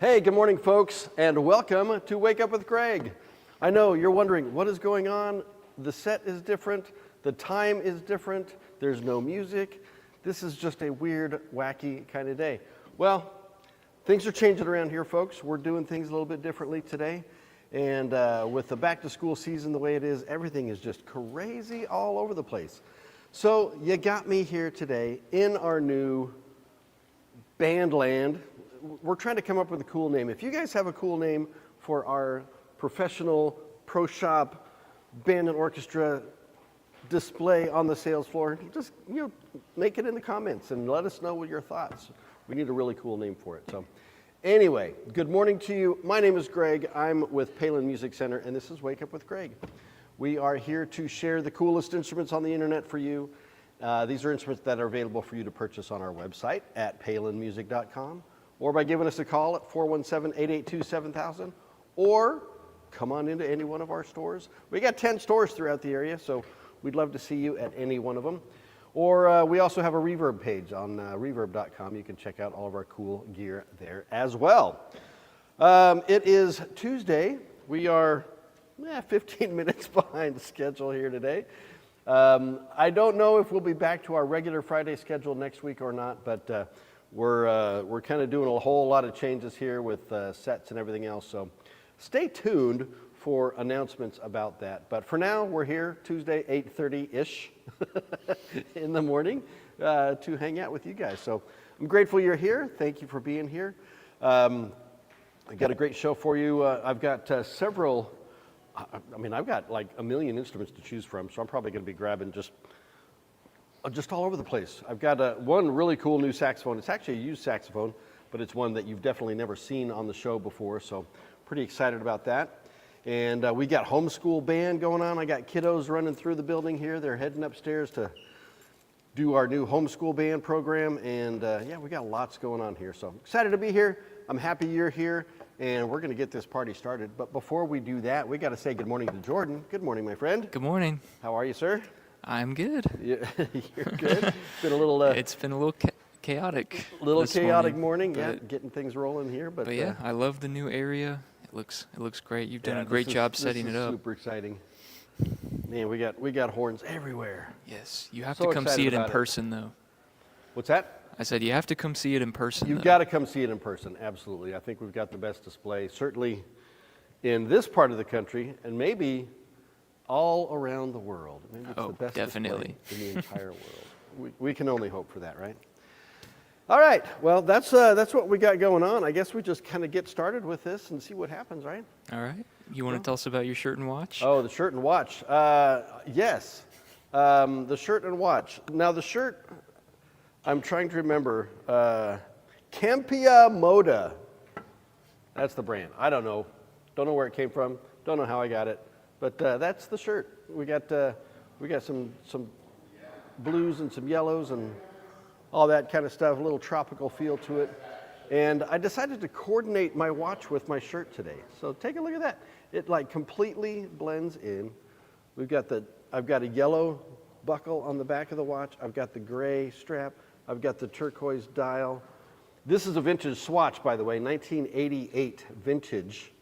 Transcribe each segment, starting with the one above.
Hey, good morning, folks, and welcome to Wake Up with Greg. I know you're wondering what is going on. The set is different, the time is different, there's no music. This is just a weird, wacky kind of day. Well, things are changing around here, folks. We're doing things a little bit differently today. And with the back to school season the way it is, everything is just crazy all over the place. So you got me here today in our new Bandland. We're trying to come up with a cool name. If you guys have a cool name for our professional pro shop band and orchestra display on the sales floor, just make it in the comments and let us know what your thoughts. We need a really cool name for it. So anyway, good morning to you. My name is Greg. I'm with Palin Music Center, and this is Wake Up with Greg. We are here to share the coolest instruments on the internet for you. These are instruments that are available for you to purchase on our website at palinmusic.com. or by giving us a call at 417-882-7000, or come on into any one of our stores. We got 10 stores throughout the area, so we'd love to see you at any one of them. Or we also have a Reverb page on reverb.com. You can check out all of our cool gear there as well. It is Tuesday. We are 15 minutes behind schedule here today. I don't know if we'll be back to our regular Friday schedule next week or not, but we're kind of doing a whole lot of changes here with sets and everything else, so stay tuned for announcements about that. But for now, we're here Tuesday, 8:30-ish in the morning to hang out with you guys. So I'm grateful you're here. Thank you for being here. I got a great show for you. I've got several, I've got like a million instruments to choose from, so I'm probably going to be grabbing just all over the place. I've got one really cool new saxophone. It's actually a used saxophone, but it's one that you've definitely never seen on the show before, so pretty excited about that. And we got homeschool band going on. I got kiddos running through the building here. They're heading upstairs to do our new homeschool band program, and we got lots going on here. So excited to be here. I'm happy you're here, and we're going to get this party started. But before we do that, we got to say good morning to Jordan. Good morning, my friend. Good morning. How are you, sir? I'm good. You're good. It's been a little. It's been a little chaotic. Little chaotic morning. Yeah, getting things rolling here, but yeah, I love the new area. It looks great. You've done a great job setting it up. Super exciting. Man, we got horns everywhere. Yes, you have to come see it in person, though. What's that? I said you have to come see it in person. You've got to come see it in person. Absolutely. I think we've got the best display, certainly in this part of the country, and maybe all around the world. Maybe it's the best definitely display in the entire world. We can only hope for that, right? All right. Well, that's what we got going on. I guess we just kind of get started with this and see what happens, right? All right. You want to tell us about your shirt and watch? Oh, the shirt and watch. Yes. The shirt and watch. Now, the shirt, I'm trying to remember. Campia Moda. That's the brand. I don't know. Don't know where it came from. Don't know how I got it. But that's the shirt. We got some blues and some yellows and all that kind of stuff, a little tropical feel to it. And I decided to coordinate my watch with my shirt today. So take a look at that. It like completely blends in. I've got a yellow buckle on the back of the watch. I've got the gray strap. I've got the turquoise dial. This is a vintage swatch, by the way, 1988 vintage,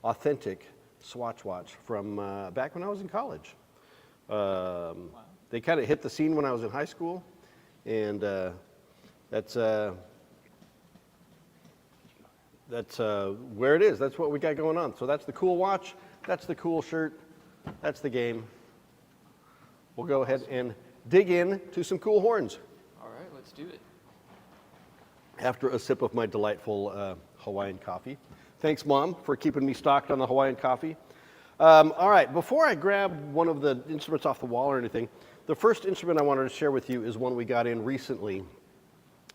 authentic Swatch watch from back when I was in college. They kind of hit the scene when I was in high school, and that's where it is. That's what we got going on. So that's the cool watch, that's the cool shirt, that's the game. We'll go ahead and dig in to some cool horns. All right, let's do it. After a sip of my delightful Hawaiian coffee. Thanks, Mom, for keeping me stocked on the Hawaiian coffee. All right, before I grab one of the instruments off the wall or anything, the first instrument I wanted to share with you is one we got in recently.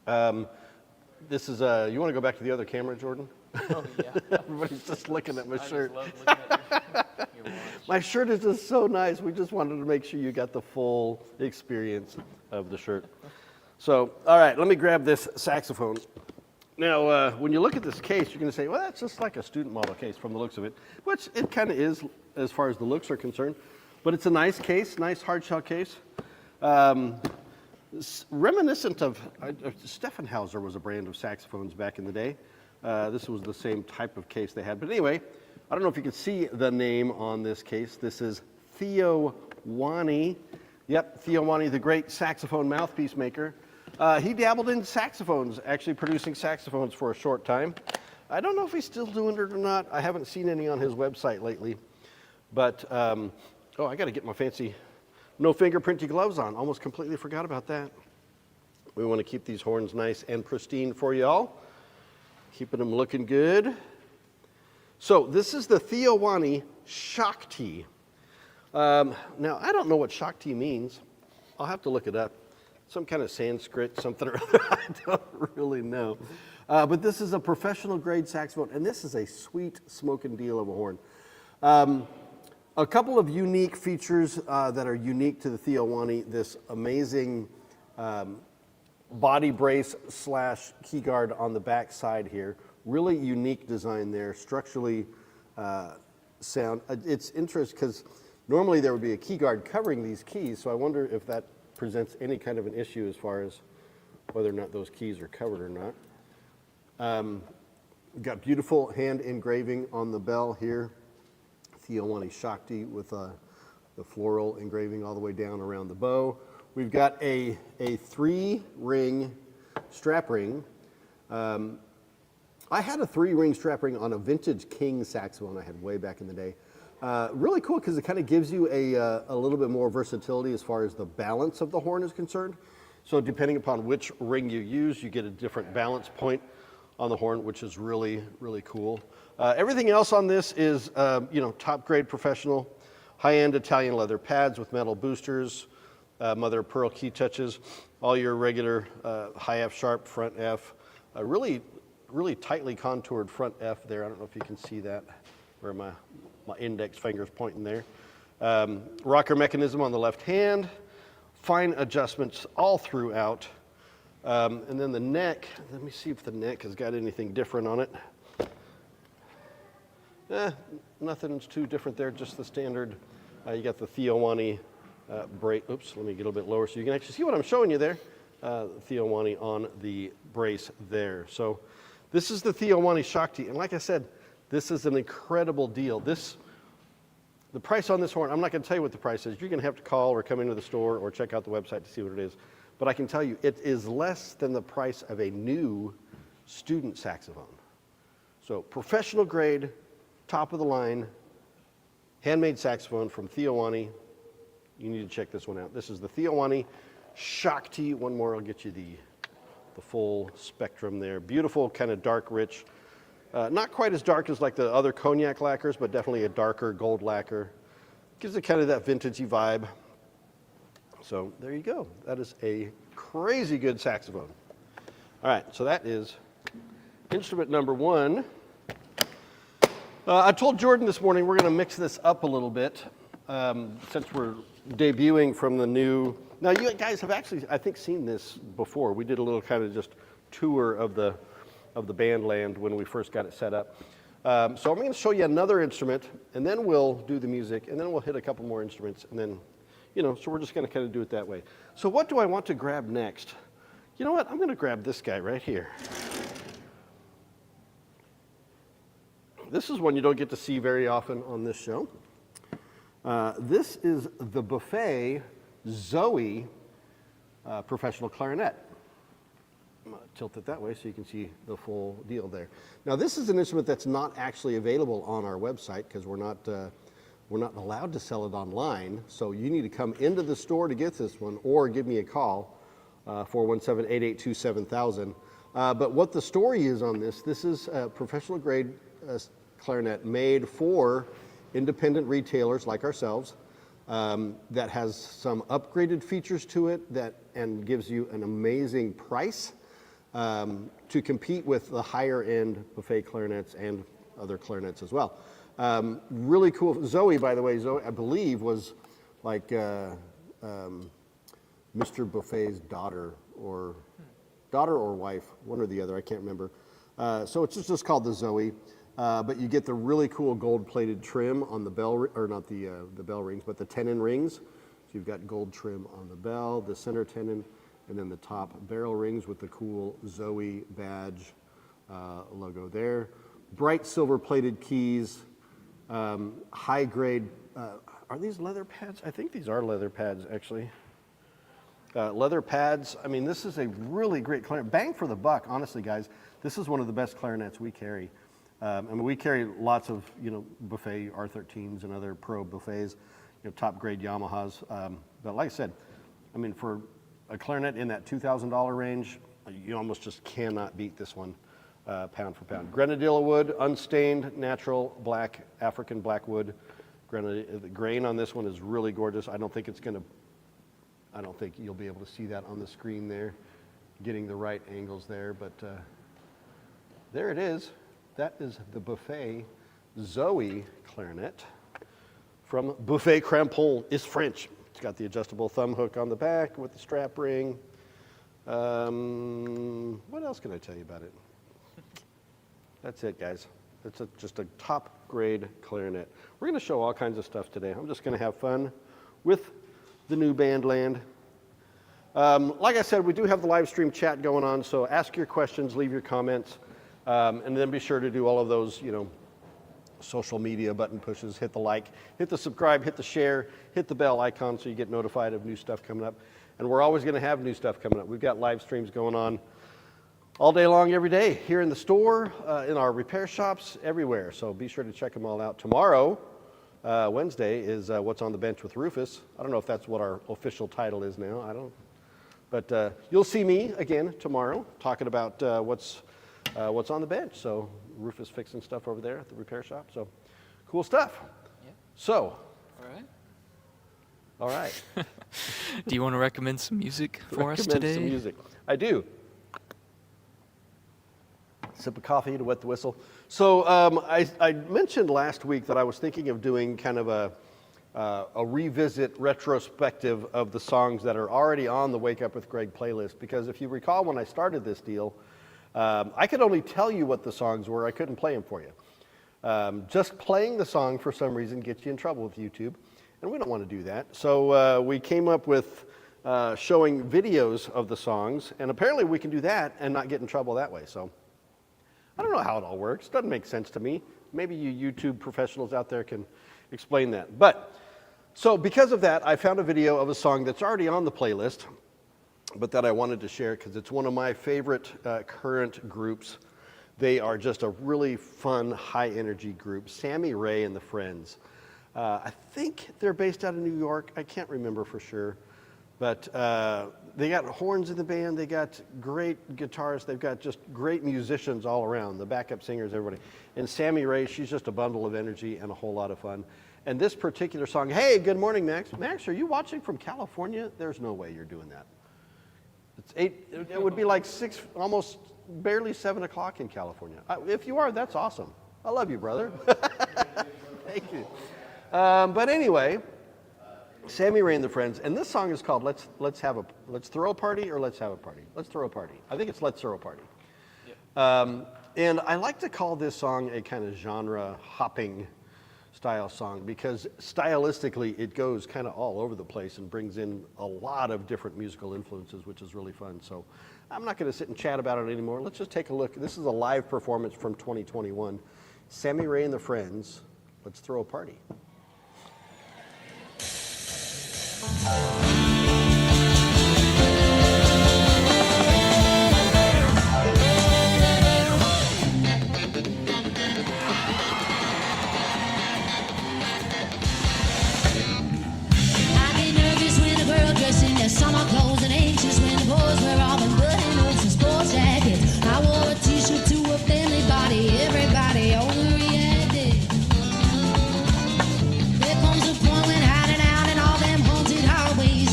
This is you want to go back to the other camera, Jordan? Oh, yeah. Everybody's just looking at my shirt. I just love looking at your watch. My shirt is just so nice. We just wanted to make sure you got the full experience of the shirt. So, all right, let me grab this saxophone. Now, when you look at this case, you're going to say, well, that's just like a student model case from the looks of it, which it kind of is as far as the looks are concerned. But it's a nice case, nice hard shell case. Reminiscent of, Steffenhauser was a brand of saxophones back in the day. This was the same type of case they had. But anyway, I don't know if you can see the name on this case. This is Theo Wanni. Yep, Theo Wanni, the great saxophone mouthpiece maker. He dabbled in saxophones, actually producing saxophones for a short time. I don't know if he's still doing it or not. I haven't seen any on his website lately. But, oh, I got to get my fancy no fingerprinty gloves on. Almost completely forgot about that. We want to keep these horns nice and pristine for y'all. Keeping them looking good. So this is the Theo Wanni Shakti. Now, I don't know what Shakti means. I'll have to look it up. Some kind of Sanskrit, something or other. I don't really know. But this is a professional grade saxophone, and this is a sweet smoking deal of a horn. A couple of unique features that are unique to the Theo Wanni, this amazing body brace / key guard on the back side here. Really unique design there, structurally sound. It's interesting because normally there would be a key guard covering these keys, so I wonder if that presents any kind of an issue as far as whether or not those keys are covered or not. We've got beautiful hand engraving on the bell here. Theo Wanni Shakti with the floral engraving all the way down around the bow. We've got a 3-ring strap ring. I had a 3-ring strap ring on a vintage King saxophone I had way back in the day. Really cool because it kind of gives you a little bit more versatility as far as the balance of the horn is concerned. So depending upon which ring you use, you get a different balance point on the horn, which is really, really cool. Everything else on this is, top grade professional, high-end Italian leather pads with metal boosters, mother of pearl key touches, all your regular high F sharp, front F, really tightly contoured front F there. I don't know if you can see that, where my index finger's pointing there. Rocker mechanism on the left hand, fine adjustments all throughout. And then the neck, let me see if the neck has got anything different on it. Nothing's too different there, just the standard. You got the Theo Wanni brace. Oops, let me get a little bit lower so you can actually see what I'm showing you there. Theo Wanni on the brace there. So this is the Theo Wanni Shakti. And like I said, this is an incredible deal. The price on this horn, I'm not going to tell you what the price is. You're going to have to call or come into the store or check out the website to see what it is. But I can tell you, it is less than the price of a new student saxophone. So professional grade, top of the line, handmade saxophone from Theo Wanni. You need to check this one out. This is the Theo Wanni Shakti. One more, I'll get you the full spectrum there. Beautiful, kind of dark, rich. Not quite as dark as like the other cognac lacquers, but definitely a darker gold lacquer. Gives it kind of that vintagey vibe. So there you go. That is a crazy good saxophone. All right, so that is instrument number 1. I told Jordan this morning we're going to mix this up a little bit since we're debuting from the new. Now you guys have actually, I think, seen this before. We did a little kind of just tour of the Bandland when we first got it set up. So I'm going to show you another instrument, and then we'll do the music, and then we'll hit a couple more instruments, and then, so we're just going to kind of do it that way. So what do I want to grab next? You know what? I'm going to grab this guy right here. This is one you don't get to see very often on this show. This is the Buffet Zoe professional clarinet. I'm going to tilt it that way so you can see the full deal there. Now this is an instrument that's not actually available on our website because we're not allowed to sell it online. So you need to come into the store to get this one or give me a call, 417-882-7000. But what the story is on this is a professional grade clarinet made for independent retailers like ourselves that has some upgraded features to it and gives you an amazing price to compete with the higher end Buffet clarinets and other clarinets as well. Really cool. Zoe, by the way, I believe was like Mr. Buffet's daughter or wife, one or the other, I can't remember. So it's just called the Zoe. But you get the really cool gold-plated trim on the bell, or not the bell rings, but the tenon rings. So you've got gold trim on the bell, the center tenon, and then the top barrel rings with the cool Zoe badge logo there. Bright silver plated keys, high grade. Are these leather pads? I think these are leather pads, actually. Leather pads. I mean, this is a really great clarinet. Bang for the buck, honestly, guys. This is one of the best clarinets we carry. I mean, we carry lots of, Buffet R13s and other pro Buffets, top grade Yamahas. But like I said, I mean, for a clarinet in that $2,000 range, you almost just cannot beat this one, pound for pound. Grenadilla wood, unstained, natural black, African black wood. The grain on this one is really gorgeous. I don't think you'll be able to see that on the screen there, getting the right angles there, but there it is. That is the Buffet Zoe clarinet from Buffet Crampon. It's French. It's got the adjustable thumb hook on the back with the strap ring. What else can I tell you about it? That's it, guys. It's just a top grade clarinet. We're going to show all kinds of stuff today. I'm just going to have fun with the new Bandland. Like I said, we do have the live stream chat going on, so ask your questions, leave your comments, and then be sure to do all of those, social media button pushes. Hit the like, hit the subscribe, hit the share, hit the bell icon so you get notified of new stuff coming up. And we're always going to have new stuff coming up. We've got live streams going on all day long, every day, here in the store, in our repair shops, everywhere. So be sure to check them all out. Tomorrow, Wednesday, is What's on the Bench with Rufus. I don't know if that's what our official title is now. I don't. But you'll see me again tomorrow talking about what's on the bench. So Rufus fixing stuff over there at the repair shop. So cool stuff. Yeah. So. All right. All right. Do you want to recommend some music for us today? Some music. I do. Sip of coffee to wet the whistle. So I mentioned last week that I was thinking of doing kind of a revisit retrospective of the songs that are already on the Wake Up with Greg playlist, because if you recall when I started this deal, I could only tell you what the songs were. I couldn't play them for you. Just playing the song for some reason gets you in trouble with YouTube, and we don't want to do that. So we came up with showing videos of the songs, and apparently we can do that and not get in trouble that way. So I don't know how it all works. Doesn't make sense to me. Maybe you YouTube professionals out there can explain that. But so because of that, I found a video of a song that's already on the playlist, but that I wanted to share because it's one of my favorite current groups. They are just a really fun, high-energy group, Sammy Ray and the Friends. I think they're based out of New York. I can't remember for sure. But they got horns in the band. They got great guitarists. They've got just great musicians all around, the backup singers, everybody. And Sammy Ray, she's just a bundle of energy and a whole lot of fun. And this particular song, hey, good morning, Max. Max, are you watching from California? There's no way you're doing that. It's 8, it would be like 6, almost barely 7 o'clock in California. If you are, that's awesome. I love you, brother. Thank you. But anyway, Sammy Ray and the Friends, and this song is called Let's Throw a Party or Let's Have a Party. Let's Throw a Party. I think it's Let's Throw a Party. Yeah. And I like to call this song a kind of genre hopping style song because stylistically it goes kind of all over the place and brings in a lot of different musical influences, which is really fun. So I'm not going to sit and chat about it anymore. Let's just take a look. This is a live performance from 2021. Sammy Ray and the Friends, Let's Throw a Party. Summer clothes and anxious when the boys were all in button-ups and sports jackets. I wore a t-shirt to a family body. Everybody overreacted. There comes a point when hiding out in all them haunted hallways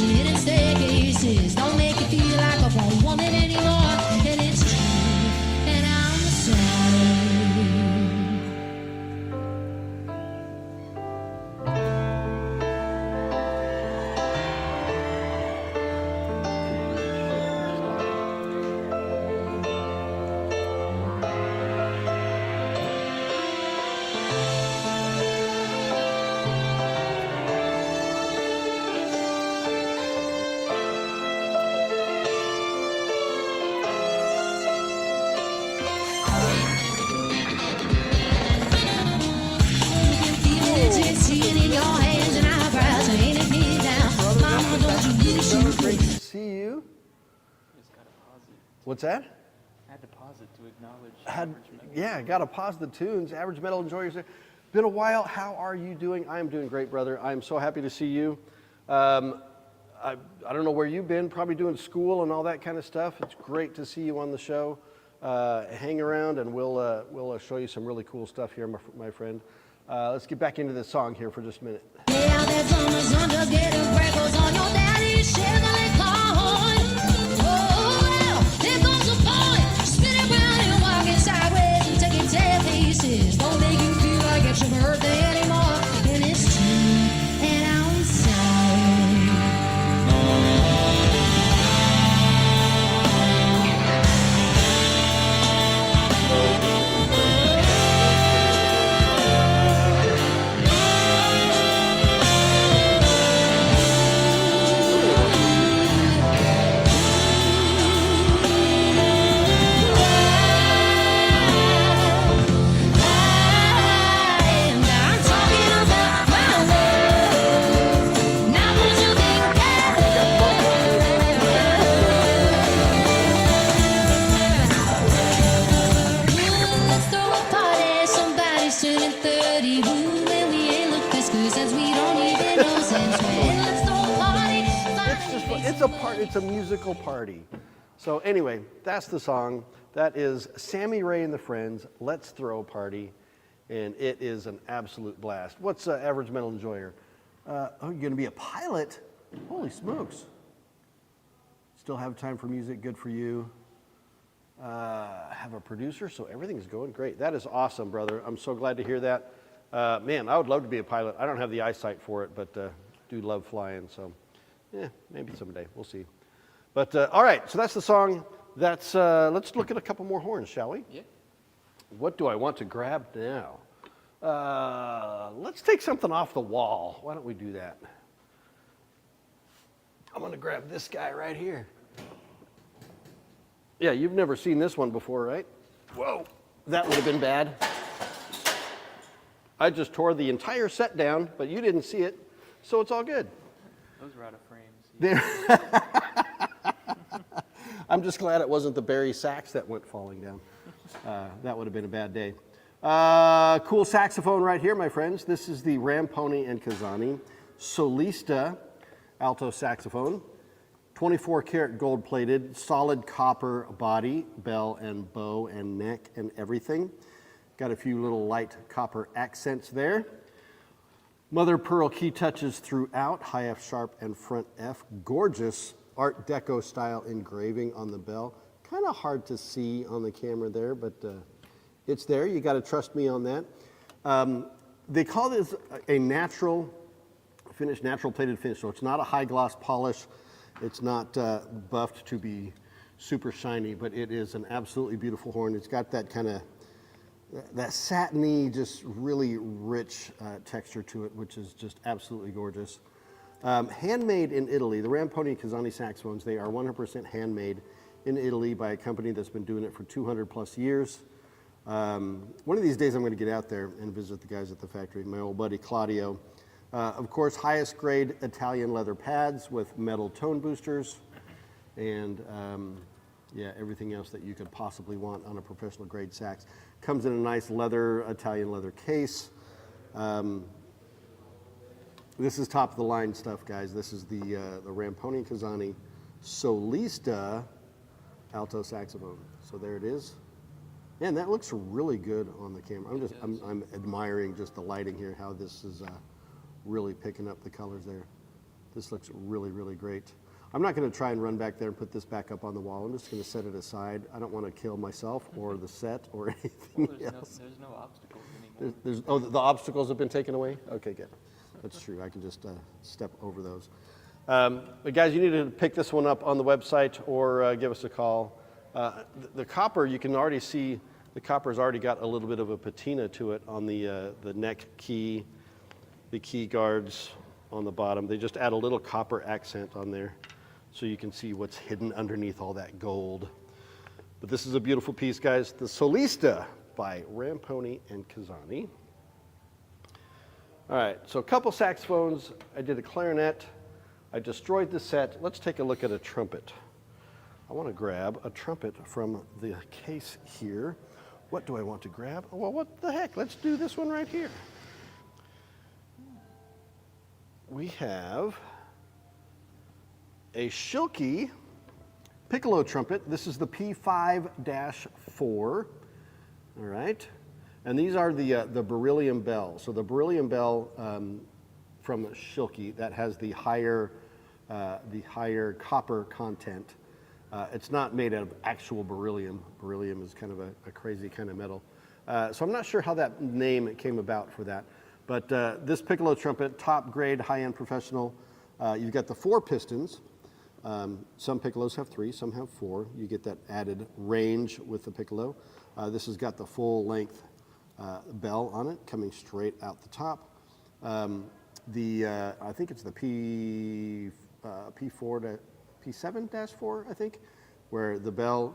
What's that? Had to pause it to acknowledge. Yeah, got to pause the tunes. Average Metal Enjoyers. Been a while. How are you doing? I am doing great, brother. I am so happy to see you. I don't know where you've been, probably doing school and all that kind of stuff. It's great to see you on the show. Hang around and we'll show you some really cool stuff here, my friend. Let's get back into this song here for just a minute. Yeah, there's almost under getting freckles on your daddy's Chevrolet car. Oh, well, there goes a boy spinning around and walking sideways and taking 10 pieces. Don't make you feel like it's your birthday anymore. And it's true, and I'm sorry. And I'm talking about my love. Now won't you think let's throw a party, somebody's turning 30. Ooh, and we ain't looked this good since we don't even know since when. Let's throw a party. It's a musical party. So anyway, that's the song. That is Sammy Ray and the Friends, Let's Throw a Party. And it is an absolute blast. What's Average Metal Enjoyer? Oh, you're going to be a pilot? Holy smokes. Still have time for music, good for you. Have a producer, so everything's going great. That is awesome, brother. I'm so glad to hear that. Man, I would love to be a pilot. I don't have the eyesight for it, but do love flying, so yeah, maybe someday. We'll see. But all right, so that's the song. Let's look at a couple more horns, shall we? Yeah. What do I want to grab now? Let's take something off the wall. Why don't we do that? I'm going to grab this guy right here. Yeah, you've never seen this one before, right? Whoa, that would have been bad. I just tore the entire set down, but you didn't see it, so it's all good. Those were out of frames. I'm just glad it wasn't the Barry sax that went falling down. That would have been a bad day. Cool saxophone right here, my friends. This is the Ramponi and Kazani Solista alto saxophone. 24 karat gold plated, solid copper body, bell and bow and neck and everything. Got a few little light copper accents there. Mother pearl key touches throughout, high F sharp and front F. Gorgeous Art Deco style engraving on the bell. Kind of hard to see on the camera there, but it's there. You got to trust me on that. They call this a natural finish, natural plated finish. So it's not a high gloss polish. It's not buffed to be super shiny, but it is an absolutely beautiful horn. It's got that kind of that satiny, just really rich texture to it, which is just absolutely gorgeous. Handmade in Italy. The Ramponi and Kazani saxophones, they are 100% handmade in Italy by a company that's been doing it for 200 plus years. One of these days I'm going to get out there and visit the guys at the factory, my old buddy Claudio. Of course, highest grade Italian leather pads with metal tone boosters and yeah, everything else that you could possibly want on a professional grade sax. Comes in a nice leather, Italian leather case. This is top of the line stuff, guys. This is the Ramponi and Kazani Solista alto saxophone. So there it is. And that looks really good on the camera. I'm admiring just the lighting here, how this is really picking up the colors there. This looks really, really great. I'm not going to try and run back there and put this back up on the wall. I'm just going to set it aside. I don't want to kill myself or the set or anything else. There's no obstacles anymore. Oh, the obstacles have been taken away? Okay, good. That's true. I can just step over those. But guys, you need to pick this one up on the website or give us a call. The copper, you can already see the copper's already got a little bit of a patina to it on the neck key, the key guards on the bottom. They just add a little copper accent on there so you can see what's hidden underneath all that gold. But this is a beautiful piece, guys. The Solista by Ramponi and Kazani. All right, so a couple saxophones. I did a clarinet. I destroyed the set. Let's take a look at a trumpet. I I want to grab a trumpet from the case here. What do I want to grab? Well, what the heck? Let's do this one right here. We have a Schilke piccolo trumpet. This is the P5-4. All right. And these are the beryllium bell. So the beryllium bell from Schilke that has the higher copper content. It's not made out of actual beryllium. Beryllium is kind of a crazy kind of metal. So I'm not sure how that name came about for that. But this piccolo trumpet, top grade, high-end professional. You've got the 4 pistons. Some piccolos have 3, some have 4. You get that added range with the piccolo. This has got the full length bell on it coming straight out the top. I think it's the P4 to P7-4, I think, where the bell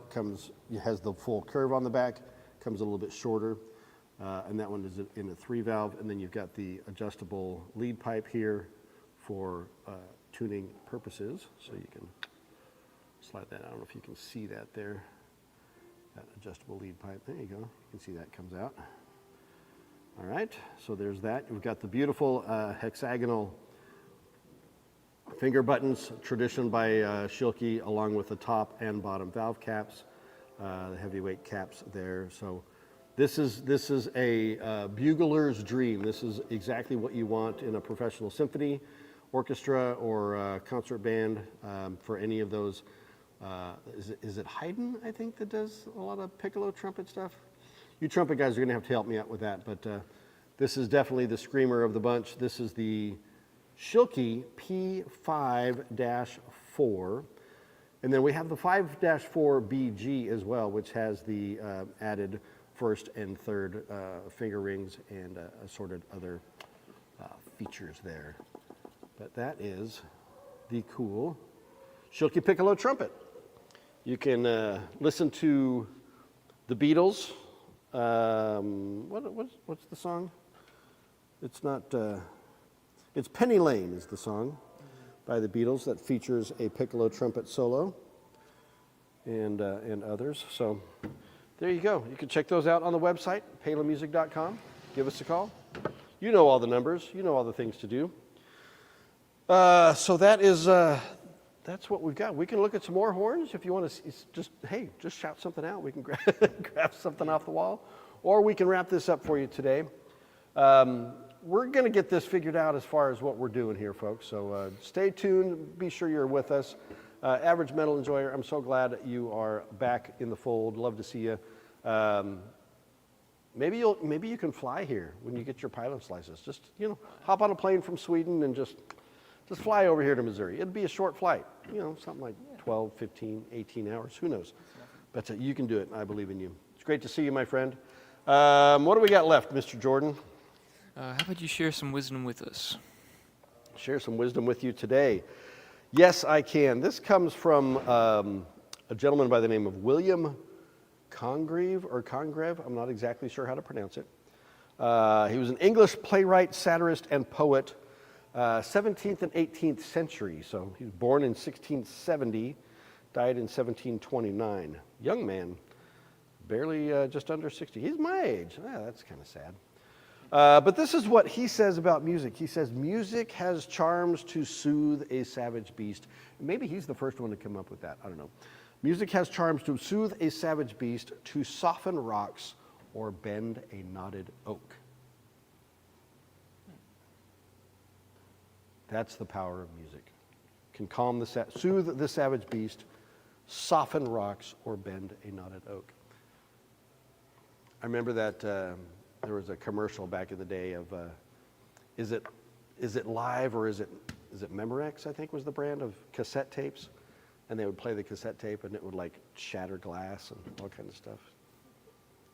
has the full curve on the back, comes a little bit shorter, and that one is in a 3-valve, and then you've got the adjustable lead pipe here for tuning purposes, so you can slide that. I don't know if you can see that there, that adjustable lead pipe. There you go. You can see that comes out. All right, so there's that. We've got the beautiful hexagonal finger buttons, tradition by Schilke, along with the top and bottom valve caps, the heavyweight caps there. So this is a bugler's dream. This is exactly what you want in a professional symphony, orchestra, or concert band for any of those. Is it Haydn, I think, that does a lot of piccolo trumpet stuff? You trumpet guys are going to have to help me out with that, but this is definitely the screamer of the bunch. This is the Schilke P5-4, and then we have the 5-4BG as well, which has the added first and third finger rings and assorted other features there. But that is the cool Schilke piccolo trumpet. You can listen to the Beatles. What's the song? It's not. It's Penny Lane is the song by the Beatles that features a piccolo trumpet solo and others. So there you go. You can check those out on the website, palinmusic.com. Give us a call. You know all the numbers. You know all the things to do. So that is that's what we've got. We can look at some more horns if you want to. Just shout something out. We can grab something off the wall, or we can wrap this up for you today. We're going to get this figured out as far as what we're doing here, folks. So stay tuned. Be sure you're with us. Average Metal Enjoyer, I'm so glad you are back in the fold. Love to see you. Maybe you can fly here when you get your pilot's license. Just hop on a plane from Sweden and just fly over here to Missouri. It'd be a short flight, something like 12, 15, 18 hours. Who knows? But you can do it. I believe in you. It's great to see you, my friend. What do we got left, Mr. Jordan? How about you share some wisdom with us? Share some wisdom with you today. Yes, I can. This comes from a gentleman by the name of William Congreve. I'm not exactly sure how to pronounce it. He was an English playwright, satirist, and poet, 17th and 18th century. So he was born in 1670, died in 1729. Young man, barely just under 60. He's my age. That's kind of sad. But this is what he says about music. He says, music has charms to soothe a savage beast. Maybe he's the first one to come up with that. I don't know. Music has charms to soothe a savage beast, to soften rocks, or bend a knotted oak. That's the power of music. Can calm soothe the savage beast, soften rocks, or bend a knotted oak. I remember that there was a commercial back in the day of, is it Live or is it Memorex, I think was the brand of cassette tapes, and they would play the cassette tape and it would like shatter glass and all kinds of stuff.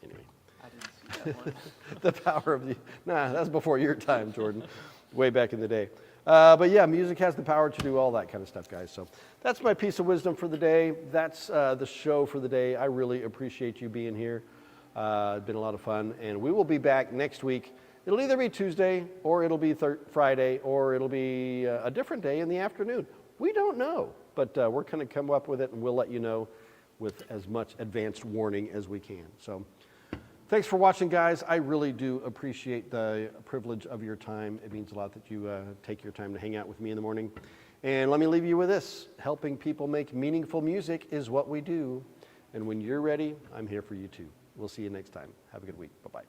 Anyway. I didn't see that one. The power of that's before your time, Jordan, way back in the day. But yeah, music has the power to do all that kind of stuff, guys. So that's my piece of wisdom for the day. That's the show for the day. I really appreciate you being here. It's been a lot of fun, and we will be back next week It'll either be Tuesday, or it'll be Friday, or it'll be a different day in the afternoon. We don't know, but we're going to come up with it, and we'll let you know with as much advanced warning as we can. So thanks for watching, guys. I really do appreciate the privilege of your time. It means a lot that you take your time to hang out with me in the morning. And let me leave you with this. Helping people make meaningful music is what we do. And when you're ready, I'm here for you too. We'll see you next time. Have a good week. Bye-bye.